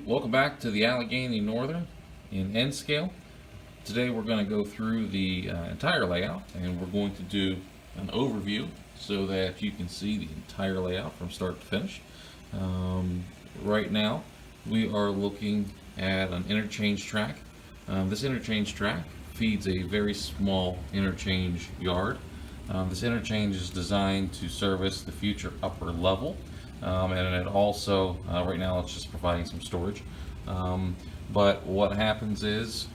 Welcome back to the Allegheny Northern in N scale. Today we're going to go through the entire layout, and we're going to do an overview so that you can see the entire layout from start to finish. Right now we are looking at an interchange track. This interchange track feeds a very small interchange yard. This interchange is designed to service the future upper level. And it also, right now it's just providing some storage. But what happens is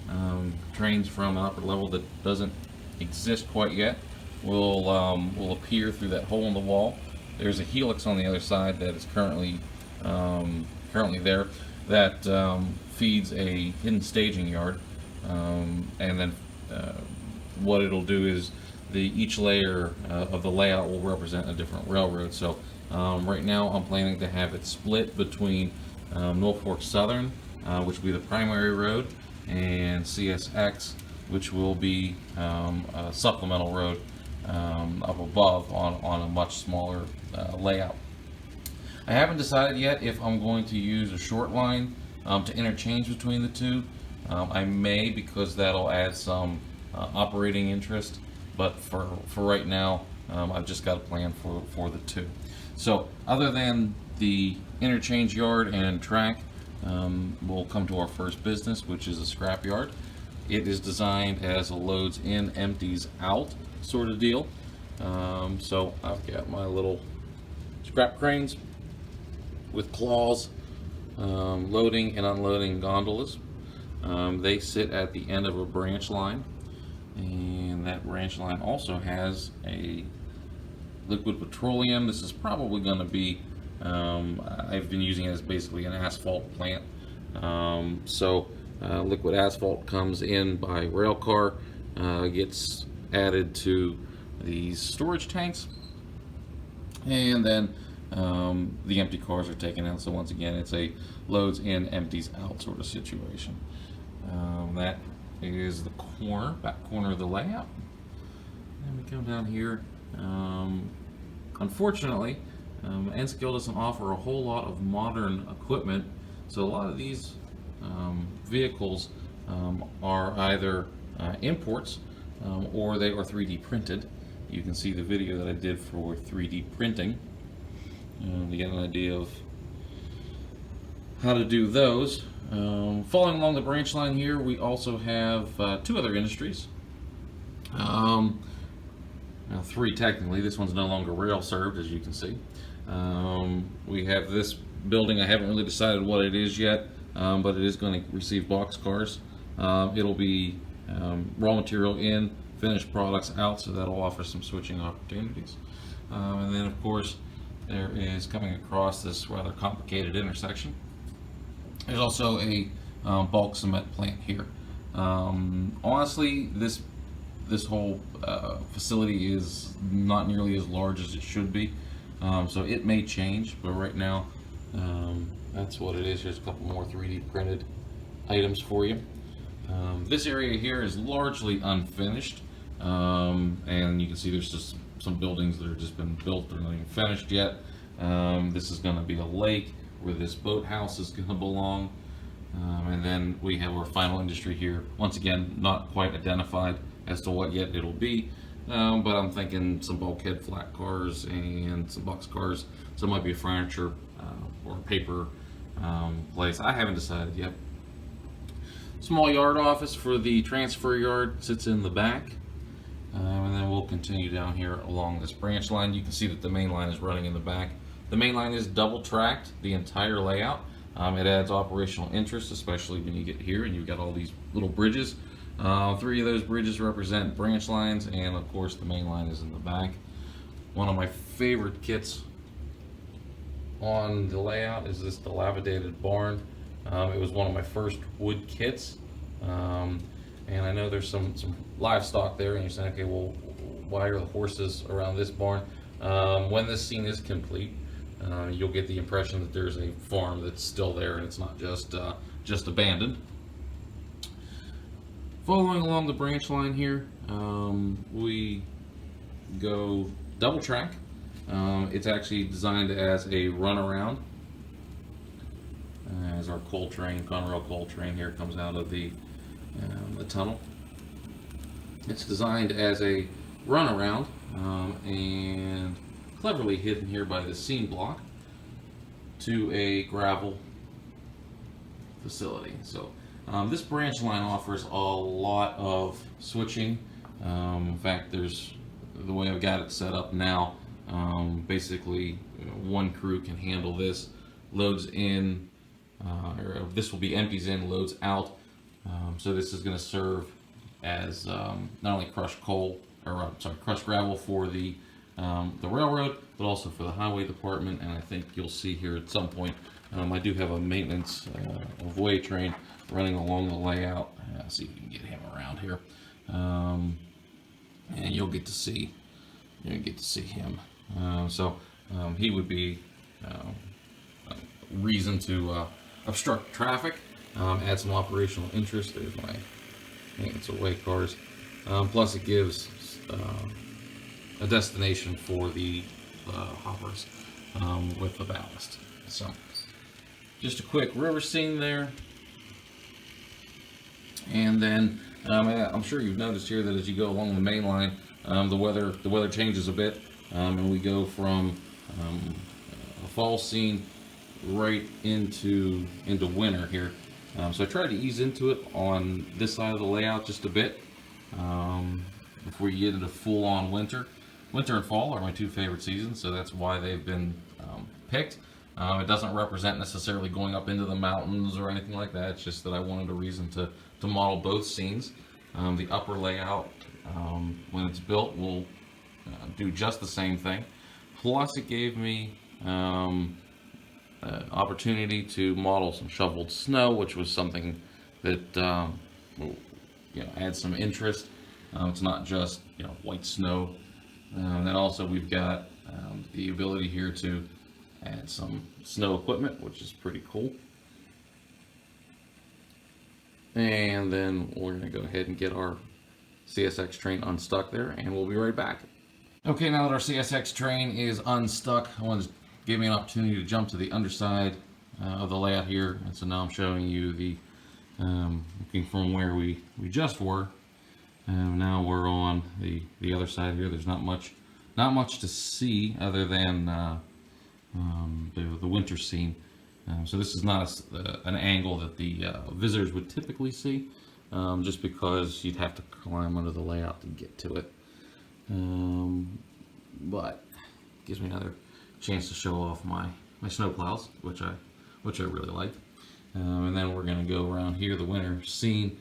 trains from an upper level that doesn't exist quite yet will appear through that hole in the wall. There's a helix on the other side that is currently there that feeds a hidden staging yard. And then what it'll do is each layer of the layout will represent a different railroad. So right now I'm planning to have it split between Norfolk Southern, which will be the primary road, and CSX, which will be a supplemental road up above on a much smaller layout. I haven't decided yet if I'm going to use a short line to interchange between the two. I may, because that'll add some operating interest, but for right now I've just got a plan for the two. So other than the interchange yard and track, we'll come to our first business, which is a scrapyard. It is designed as a loads in, empties out sort of deal. So I've got my little scrap cranes with claws, loading and unloading gondolas. They sit at the end of a branch line, and that branch line also has a liquid petroleum. This is probably going to be, I've been using it as basically an asphalt plant. Liquid asphalt comes in by rail car, gets added to these storage tanks, and then the empty cars are taken out. So once again, it's a loads in, empties out sort of situation. That is the back corner of the layout. And we come down here. Unfortunately, N-Scale doesn't offer a whole lot of modern equipment, so a lot of these vehicles are either imports or they are 3D printed. You can see the video that I did for 3D printing to get an idea of how to do those. Following along the branch line here, we also have two other industries. Now, three technically. This one's no longer rail served, as you can see. We have this building. I haven't really decided what it is yet, but it is going to receive box cars. It'll be raw material in, finished products out, so that'll offer some switching opportunities. And then, of course, there is, coming across this rather complicated intersection, there's also a bulk cement plant here. Honestly, this whole facility is not nearly as large as it should be, so it may change, but right now that's what it is. Here's a couple more 3D printed items for you. This area here is largely unfinished, and you can see there's just some buildings that have just been built. They're not even finished yet. This is going to be a lake where this boathouse is going to belong, and then we have our final industry here. Once again, not quite identified as to what yet it'll be, but I'm thinking some bulkhead flat cars and some box cars. So it might be a furniture or a paper place. I haven't decided yet. Small yard office for the transfer yard sits in the back, and then we'll continue down here along this branch line. You can see that the main line is running in the back. The main line is double tracked, the entire layout. It adds operational interest, especially when you get here and you've got all these little bridges. Three of those bridges represent branch lines, and of course the main line is in the back. One of my favorite kits on the layout is this dilapidated barn. It was one of my first wood kits, and I know there's some livestock there, and you're saying, okay, well, why are the horses around this barn? When this scene is complete, you'll get the impression that there's a farm that's still there and it's not just abandoned. Following along the branch line here, we go double track. It's actually designed as a runaround. has our coal train, Conrail coal train here, comes out of the tunnel. It's designed as a runaround and cleverly hidden here by the seam block to a gravel facility. So this branch line offers a lot of switching. In fact, there's the way I've got it set up now. Basically, one crew can handle this. Loads in, or this will be empties in, loads out. So this is going to serve as not only crushed coal, or crushed gravel for the railroad, but also for the highway department. And I think you'll see here at some point, I do have a maintenance of way train running along the layout. See if we can get him around here, and you'll get to see him. So he would be a reason to obstruct traffic, add some operational interest. There's my maintenance away cars. Plus it gives a destination for the hoppers with the ballast. So just a quick river scene there. And then I'm sure you've noticed here that as you go along the main line, the weather changes a bit, and we go from a fall scene right into winter here. So I tried to ease into it on this side of the layout just a bit before you get into full-on winter. Winter and fall are my two favorite seasons, so that's why they've been picked. It doesn't represent necessarily going up into the mountains or anything like that. It's just that I wanted a reason to model both scenes. The upper layout, when it's built, will do just the same thing. Plus, it gave me opportunity to model some shoveled snow, which was something that adds some interest. It's not just white snow. And then also we've got the ability here to add some snow equipment, which is pretty cool. And then we're going to go ahead and get our CSX train unstuck there, and we'll be right back. Okay, now that our CSX train is unstuck, I wanted to give me an opportunity to jump to the underside of the layout here. And so now I'm showing you the looking from where we just were. Now we're on the other side here. There's not much to see other than the winter scene. So this is not an angle that the visitors would typically see, just because you'd have to climb under the layout to get to it. But it gives me another chance to show off my snow plows, which I really like. And then we're going to go around here. The winter scene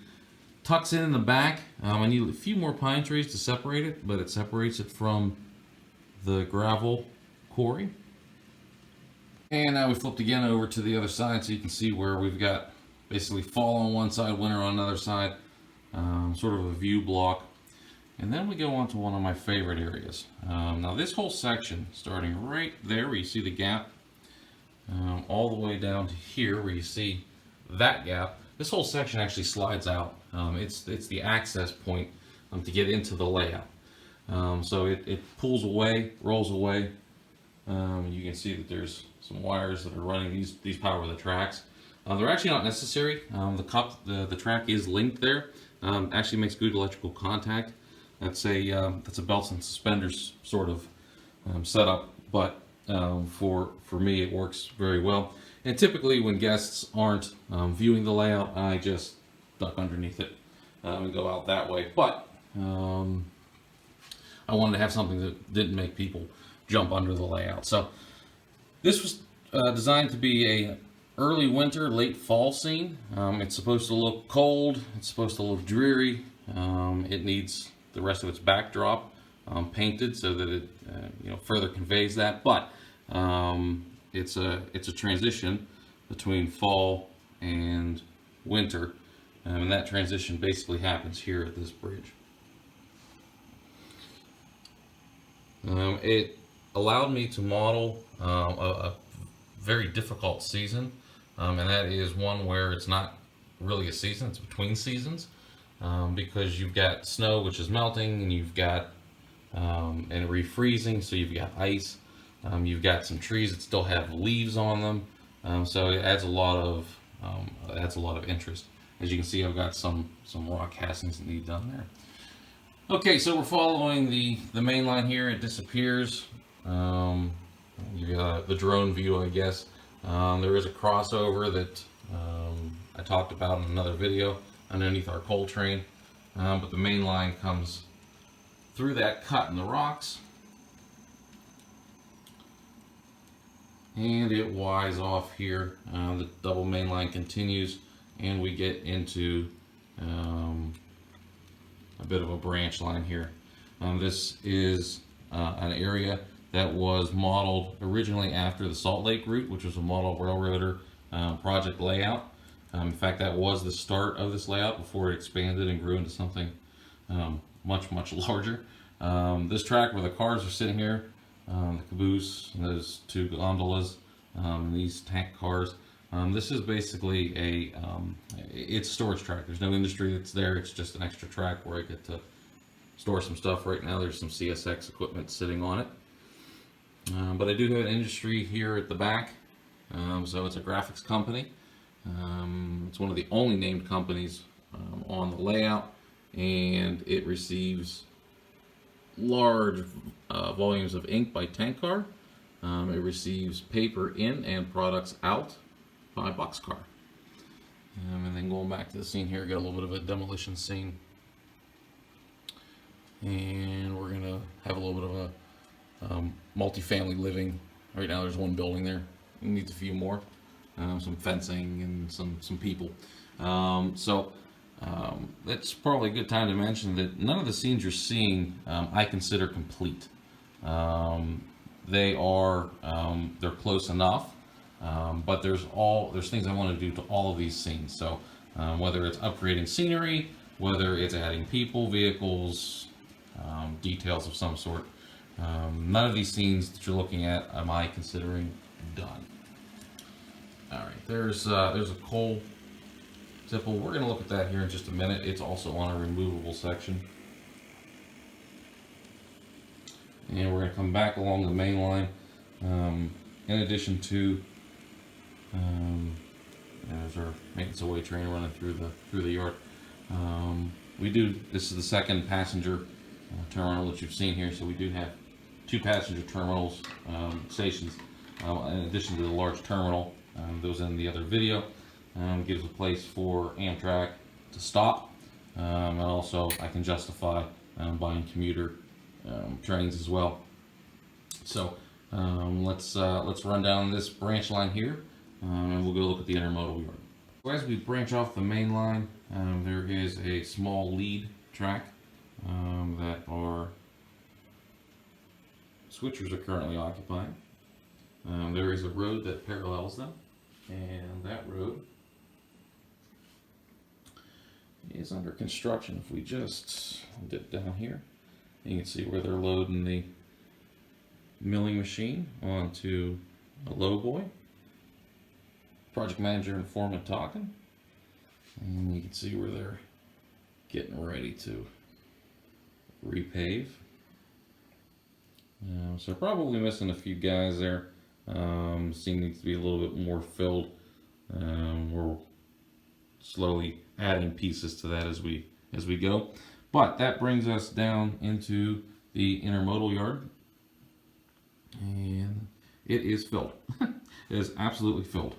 tucks in the back. I need a few more pine trees to separate it, but it separates it from the gravel quarry. And now we flipped again over to the other side, so you can see where we've got basically fall on one side, winter on another side, sort of a view block. And then we go on to one of my favorite areas. Now this whole section, starting right there where you see the gap, all the way down to here where you see that gap, this whole section actually slides out. It's the access point to get into the layout. So it pulls away, rolls away. You can see that there's some wires that are running. These power the tracks. They're actually not necessary. The track is linked there. Actually makes good electrical contact. That's a belts and suspenders sort of setup, but for me it works very well. And typically when guests aren't viewing the layout, I just duck underneath it and go out that way. But I wanted to have something that didn't make people jump under the layout. So this was designed to be a early winter, late fall scene. It's supposed to look cold. It's supposed to look dreary. It needs the rest of its backdrop painted so that it further conveys that. But it's a transition between fall and winter, and that transition basically happens here at this bridge. It allowed me to model a very difficult season, and that is one where it's not really a season, it's between seasons, because you've got snow which is melting, and you've got and refreezing, so you've got ice, you've got some trees that still have leaves on them, so it adds a lot of adds a lot of interest. As you can see, I've got some rock castings that need done there. Okay, so we're following the main line here. It disappears. You got the drone view, I guess. There is a crossover that I talked about in another video underneath our coal train, but the main line comes through that cut in the rocks, and it Y's off here. The double main line continues, and we get into a bit of a branch line here. This is an area that was modeled originally after the Salt Lake route, which was a model railroader project layout. In fact, that was the start of this layout before it expanded and grew into something much larger. This track where the cars are sitting here, the caboose, and those two gondolas, and these tank cars, this is basically it's a storage track. There's no industry that's there. It's just an extra track where I get to store some stuff. Right now there's some CSX equipment sitting on it. But I do have an industry here at the back. So it's a graphics company. It's one of the only named companies on the layout, and it receives large volumes of ink by tank car. It receives paper in and products out by boxcar. And then going back to the scene here, got a little bit of a demolition scene. And we're going to have a little bit of a multi-family living. Right now there's one building there. It needs a few more. Some fencing and some people. That's probably a good time to mention that none of the scenes you're seeing I consider complete. They're close enough, but there's things I want to do to all of these scenes. So whether it's upgrading scenery, whether it's adding people, vehicles, details of some sort, none of these scenes that you're looking at am I considering done. All right, there's a coal tipple. We're going to look at that here in just a minute. It's also on a removable section. And we're going to come back along the main line. In addition to there's our maintenance away train running through the yard. This is the second passenger terminal that you've seen here. So we do have two passenger terminals, stations, in addition to the large terminal that was in the other video. Gives a place for Amtrak to stop, and also I can justify buying commuter trains as well. So let's run down this branch line here, and we'll go look at the intermodal yard. So as we branch off the main line, there is a small lead track that our switchers are currently occupying. There is a road that parallels them, and that road is under construction. If we just dip down here, you can see where they're loading the milling machine onto a lowboy. Project manager and foreman talking, and you can see where they're getting ready to repave. So probably missing a few guys there. Scene needs to be a little bit more filled. We're slowly adding pieces to that as we go. But that brings us down into the intermodal yard, and it is filled. It is absolutely filled.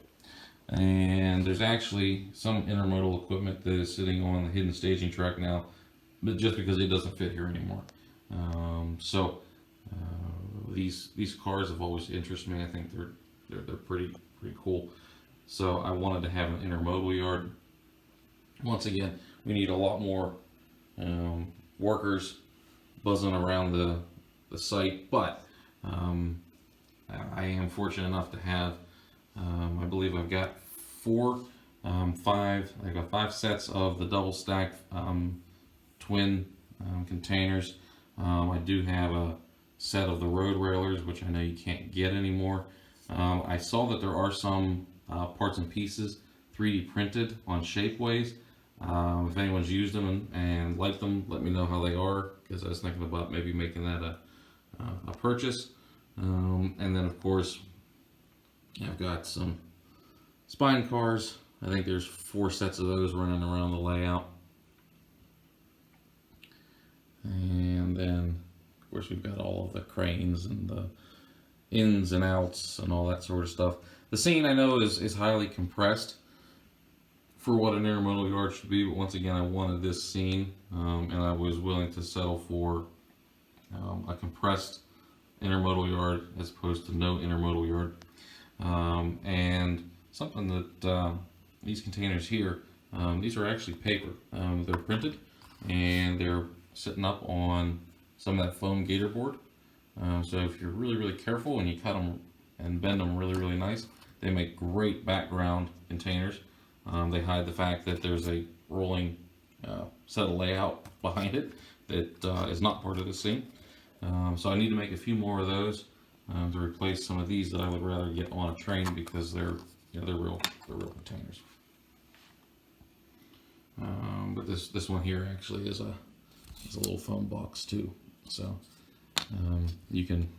And there's actually some intermodal equipment that is sitting on the hidden staging track now, but just because it doesn't fit here anymore. These cars have always interested me. I think they're pretty cool. So I wanted to have an intermodal yard. Once again, we need a lot more workers buzzing around the site, but I am fortunate enough to have, I believe I've got I've got 5 sets of the double stacked twin containers. I do have a set of the road railers, which I know you can't get anymore. I saw that there are some parts and pieces 3D printed on Shapeways. If anyone's used them and liked them, let me know how they are, because I was thinking about maybe making that a purchase. And then of course I've got some spine cars I think there's 4 sets of those running around the layout. And then, of course, we've got all of the cranes and the ins and outs and all that sort of stuff. The scene, I know, is highly compressed for what an intermodal yard should be, but once again, I wanted this scene, and I was willing to settle for a compressed intermodal yard as opposed to no intermodal yard. And something that these containers here, these are actually paper. They're printed, and they're sitting up on some of that foam gator board. So if you're really careful and you cut them and bend them really nice, they make great background containers. They hide the fact that there's a rolling set of layout behind it that is not part of the scene. So I need to make a few more of those to replace some of these that I would rather get on a train because they're real containers. But this one here actually is a little foam box too. So you can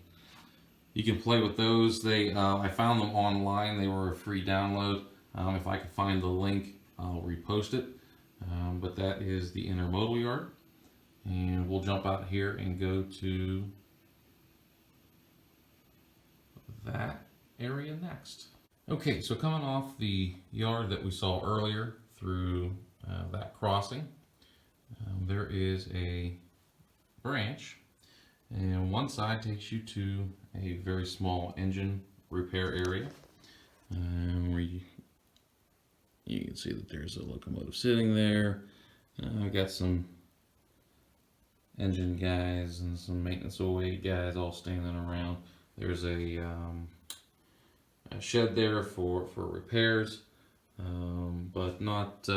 play with those. I found them online. They were a free download. If I can find the link, I'll repost it. But that is the intermodal yard. And we'll jump out here and go to that area next. Okay, so coming off the yard that we saw earlier through that crossing, there is a branch, and one side takes you to a very small engine repair area, where you can see that there's a locomotive sitting there. I've got some engine guys and some maintenance OA guys all standing around. There's a shed there for repairs, but not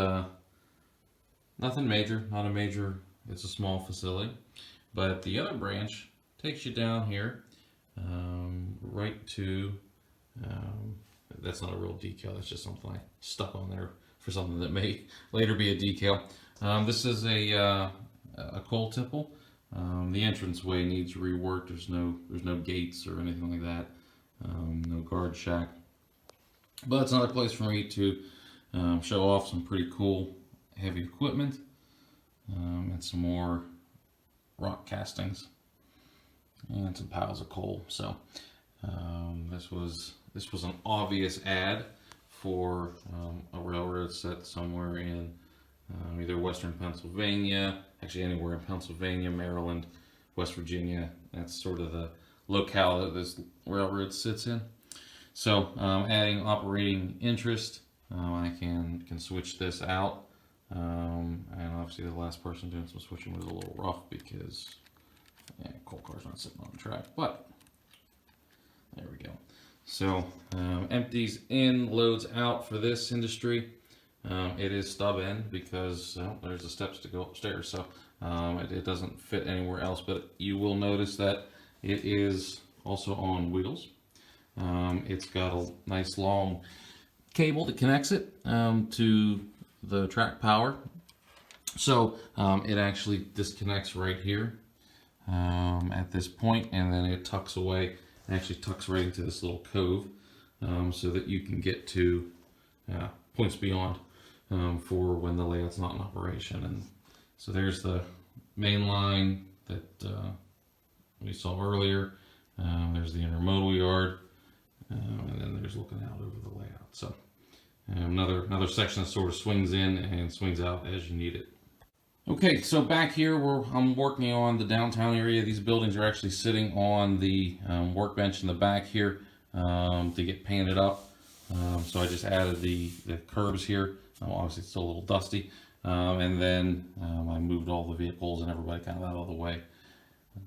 nothing major. Not a major. It's a small facility. But the other branch takes you down here, right to. That's not a real decal. That's just something I stuck on there for something that may later be a decal. This is a coal tipple. The entranceway needs rework. There's no gates or anything like that. No guard shack. But it's another place for me to show off some pretty cool heavy equipment, and some more rock castings and some piles of coal. So this was an obvious ad for a railroad set somewhere in either Western Pennsylvania, actually anywhere in Pennsylvania, Maryland, West Virginia. That's sort of the locale that this railroad sits in. So adding operating interest, I can switch this out. And obviously the last person doing some switching was a little rough because coal car's not sitting on the track, but there we go. So empties in, loads out for this industry. It is stub end because there's the steps to go upstairs, so it doesn't fit anywhere else, but you will notice that it is also on wheels. It's got a nice long cable that connects it to the track power. So it actually disconnects right here at this point, and then it tucks away. It actually tucks right into this little cove, so that you can get to points beyond for when the layout's not in operation. And so there's the main line that we saw earlier. There's the intermodal yard, and then there's looking out over the layout. So another section that sort of swings in and swings out as you need it. Okay, so back here I'm working on the downtown area. These buildings are actually sitting on the workbench in the back here to get painted up. So I just added the curbs here. Obviously it's still a little dusty. And then I moved all the vehicles and everybody kind of out of the way.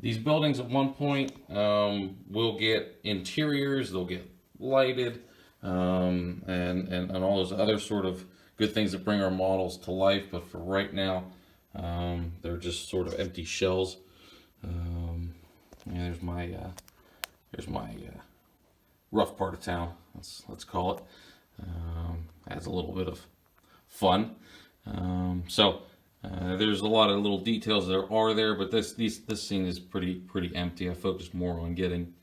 These buildings at one point will get interiors, they'll get lighted, and all those other sort of good things that bring our models to life. But for right now, they're just sort of empty shells. There's my rough part of town. Let's call it. Adds a little bit of fun. There's a lot of little details that are there, but this scene is pretty empty. I focused more on getting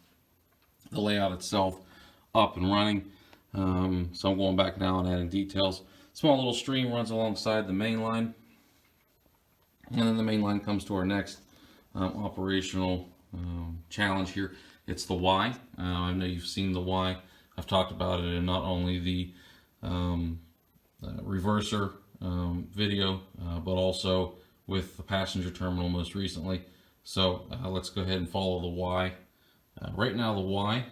the layout itself up and running. So I'm going back now and adding details. small little stream runs alongside the main line, and then the main line comes to our next operational challenge here. It's the Y. I know you've seen the Y. I've talked about it in not only the reverser video, but also with the passenger terminal most recently. So let's go ahead and follow the Y. Right now the Y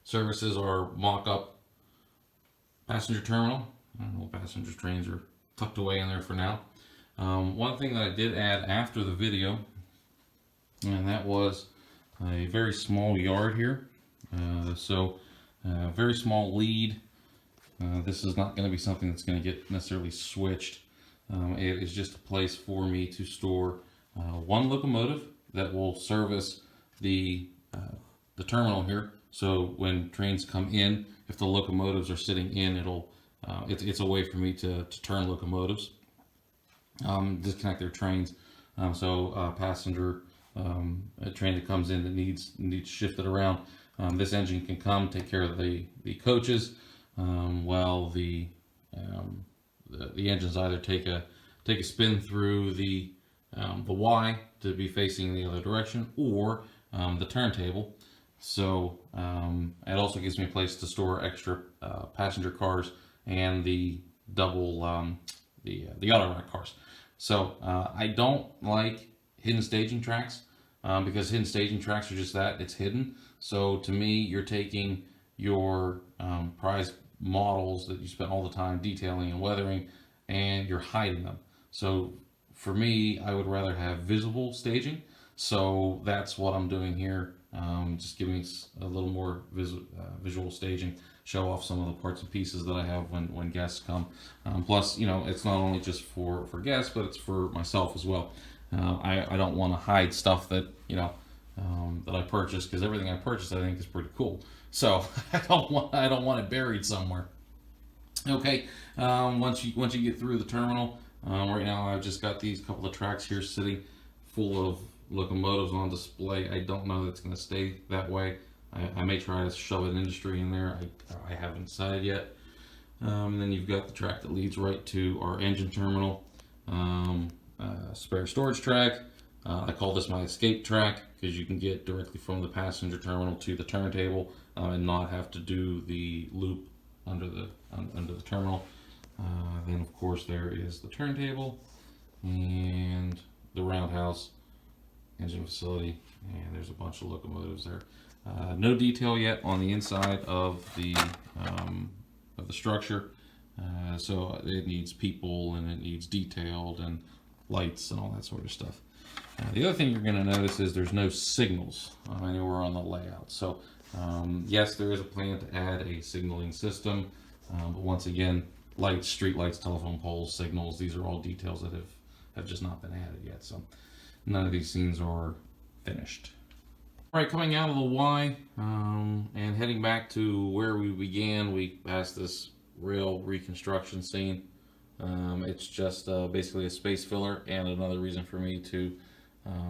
services our mock-up passenger terminal. I don't know, passenger trains are tucked away in there for now. One thing that I did add after the video, and that was a very small yard here. Very small lead. This is not going to be something that's going to get necessarily switched. It is just a place for me to store one locomotive that will service the terminal here. So when trains come in, if the locomotives are sitting in, it's a way for me to turn locomotives, disconnect their trains. Passenger a train that comes in that needs shifted around, this engine can come take care of the coaches, while the engines either take a spin through the Y to be facing the other direction, or the turntable. So it also gives me a place to store extra passenger cars and the double the auto rack cars. So I don't like hidden staging tracks, because hidden staging tracks are just that, it's hidden. So to me, you're taking your prized models that you spent all the time detailing and weathering, and you're hiding them. So for me, I would rather have visible staging. So that's what I'm doing here. Just giving a little more visual staging, show off some of the parts and pieces that I have when guests come. Plus, it's not only just for guests, but it's for myself as well. I don't want to hide stuff that that I purchased, because everything I purchased I think is pretty cool. So I don't want it buried somewhere. Okay, once you get through the terminal, right now I've just got these couple of tracks here sitting full of locomotives on display. I don't know that it's going to stay that way. I may try to shove an industry in there. I haven't decided yet. And then you've got the track that leads right to our engine terminal, spare storage track. I call this my escape track, because you can get directly from the passenger terminal to the turntable, and not have to do the loop under the terminal. Then of course there is the turntable and the roundhouse engine facility, and there's a bunch of locomotives there. No detail yet on the inside of the structure, so it needs people and it needs detailed and lights and all that sort of stuff. The other thing you're going to notice is there's no signals anywhere on the layout. So yes, there is a plan to add a signaling system, but once again, lights, street lights, telephone poles, signals, these are all details that have just not been added yet. So none of these scenes are finished. All right, coming out of the Y and heading back to where we began, we passed this rail reconstruction scene. It's just basically a space filler and another reason for me to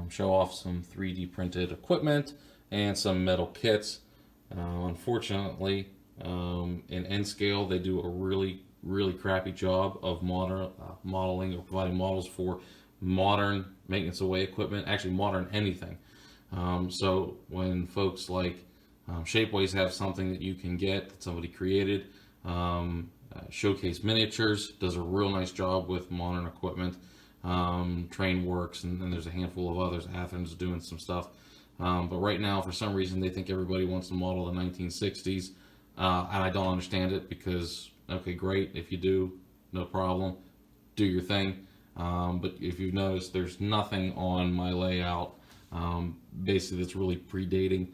show off some 3D printed equipment and some metal kits. Unfortunately, in N scale, they do a really crappy job of modeling or providing models for modern maintenance away equipment, actually modern anything. So when folks like Shapeways have something that you can get that somebody created, Showcase Miniatures does a real nice job with modern equipment, Trainworks, and then there's a handful of others. Athens is doing some stuff, but right now for some reason they think everybody wants to model the 1960s, and I don't understand it, because okay, great, if you do, no problem, do your thing. But if you've noticed, there's nothing on my layout basically that's really predating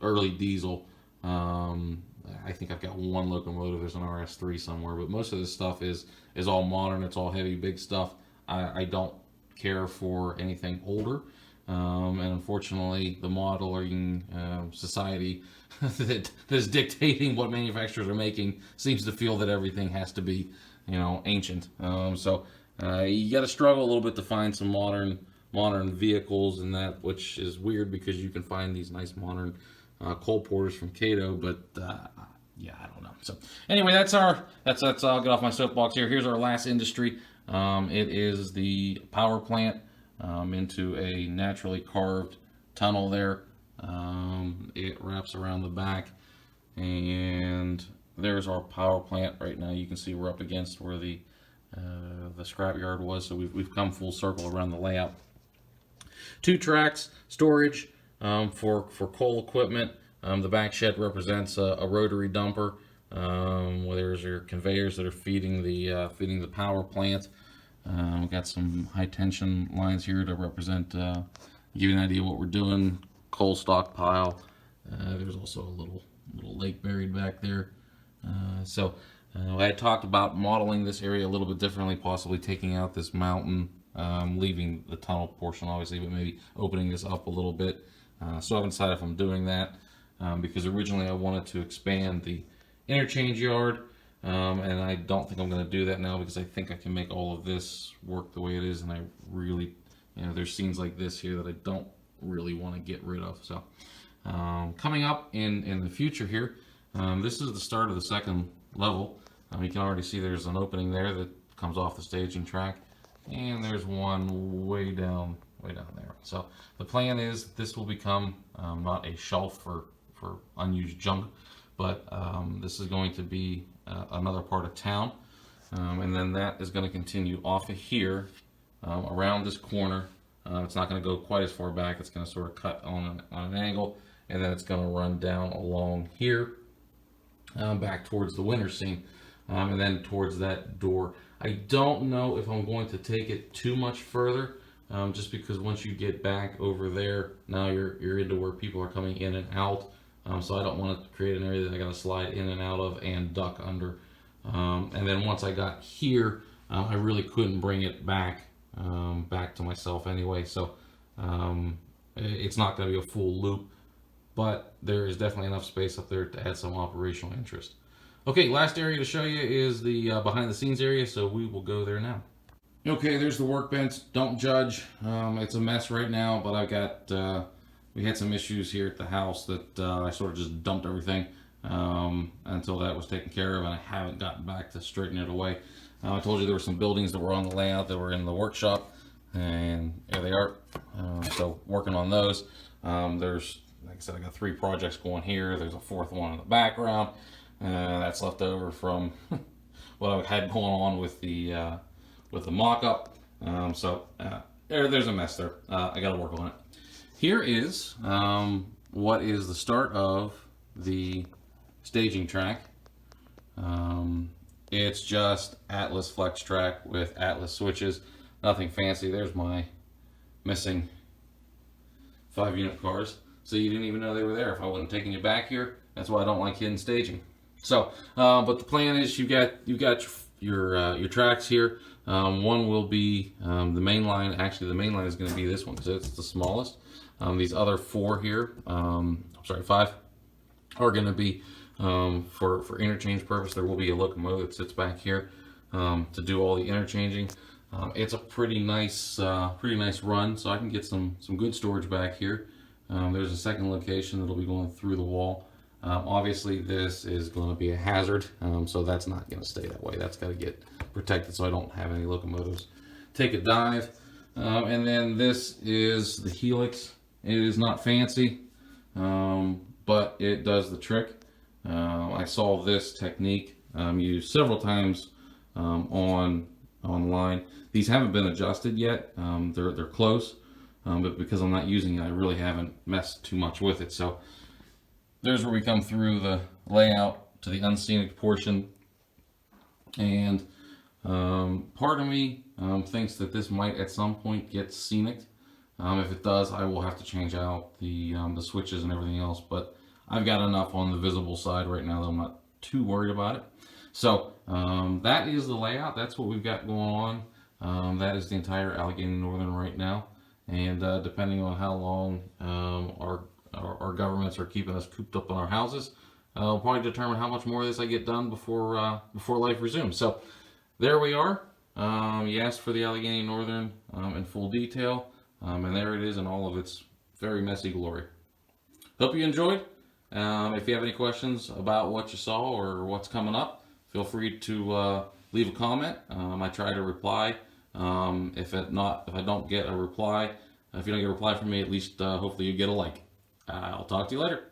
early diesel. I think I've got one locomotive, there's an RS3 somewhere, but most of this stuff is all modern. It's all heavy, big stuff. I don't care for anything older, and unfortunately the modeling society that is dictating what manufacturers are making seems to feel that everything has to be ancient. So you got to struggle a little bit to find some modern vehicles, and that, which is weird because you can find these nice modern coal porters from Cato, but yeah, I don't know. So anyway, that's I'll get off my soapbox here. Here's our last industry. It is the power plant into a naturally carved tunnel there. It wraps around the back, and there's our power plant right now. You can see we're up against where the scrapyard was, so we've come full circle around the layout. 2 tracks, storage for coal equipment. The back shed represents a rotary dumper. Where there's your conveyors that are feeding the power plant. We've got some high tension lines here to represent, give you an idea of what we're doing. Coal stockpile. There's also a little lake buried back there. I had talked about modeling this area a little bit differently, possibly taking out this mountain, leaving the tunnel portion obviously, but maybe opening this up a little bit. So I haven't decided if I'm doing that, because originally I wanted to expand the interchange yard, and I don't think I'm going to do that now, because I think I can make all of this work the way it is, and I really, there's scenes like this here that I don't really want to get rid of. So coming up in the future here, this is the start of the second level. You can already see there's an opening there that comes off the staging track, and there's one way down there. So the plan is this will become not a shelf for unused junk, but this is going to be another part of town, and then that is going to continue off of here around this corner. It's not going to go quite as far back. It's going to sort of cut on an angle, and then it's going to run down along here back towards the winter scene, and then towards that door. I don't know if I'm going to take it too much further, just because once you get back over there, now you're into where people are coming in and out. So I don't want to create an area that I got to slide in and out of and duck under. And then once I got here, I really couldn't bring it back to myself anyway. So it's not going to be a full loop, but there is definitely enough space up there to add some operational interest. Okay, last area to show you is the behind the scenes area, so we will go there now. Okay, there's the workbench. Don't judge. It's a mess right now, but I've got we had some issues here at the house that I sort of just dumped everything until that was taken care of, and I haven't gotten back to straighten it away. I told you there were some buildings that were on the layout that were in the workshop, and there they are. So working on those. There's, like I said, I got 3 projects going here. There's a 4th one in the background. That's left over from what I had going on with the mock-up. There's a mess there. I got to work on it. Here is what is the start of the staging track. It's just Atlas flex track with Atlas switches. Nothing fancy. There's my missing 5-unit cars. So you didn't even know they were there if I wasn't taking you back here. That's why I don't like hidden staging. So, but the plan is you got your tracks here. One will be the main line. Actually, the main line is going to be this one because it's the smallest. These other 4 here, 5, are going to be for interchange purpose. There will be a locomotive that sits back here to do all the interchanging. It's a pretty nice run, so I can get some good storage back here. There's a second location that'll be going through the wall. Obviously, this is going to be a hazard, so that's not going to stay that way. That's got to get protected so I don't have any locomotives take a dive. And then this is the helix. It is not fancy, but it does the trick. I saw this technique used several times online. These haven't been adjusted yet. They're close, but because I'm not using it, I really haven't messed too much with it. So there's where we come through the layout to the unscenic portion, and part of me thinks that this might at some point get scenic. If it does, I will have to change out the switches and everything else, but I've got enough on the visible side right now that I'm not too worried about it. So that is the layout. That's what we've got going on. That is the entire Allegheny Northern right now, and depending on how long our governments are keeping us cooped up in our houses, will probably determine how much more of this I get done before life resumes. So there we are. You asked for the Allegheny Northern in full detail, and there it is in all of its very messy glory. Hope you enjoyed. If you have any questions about what you saw or what's coming up, feel free to leave a comment. I try to reply. If I don't get a reply, if you don't get a reply from me, at least hopefully you get a like. I'll talk to you later.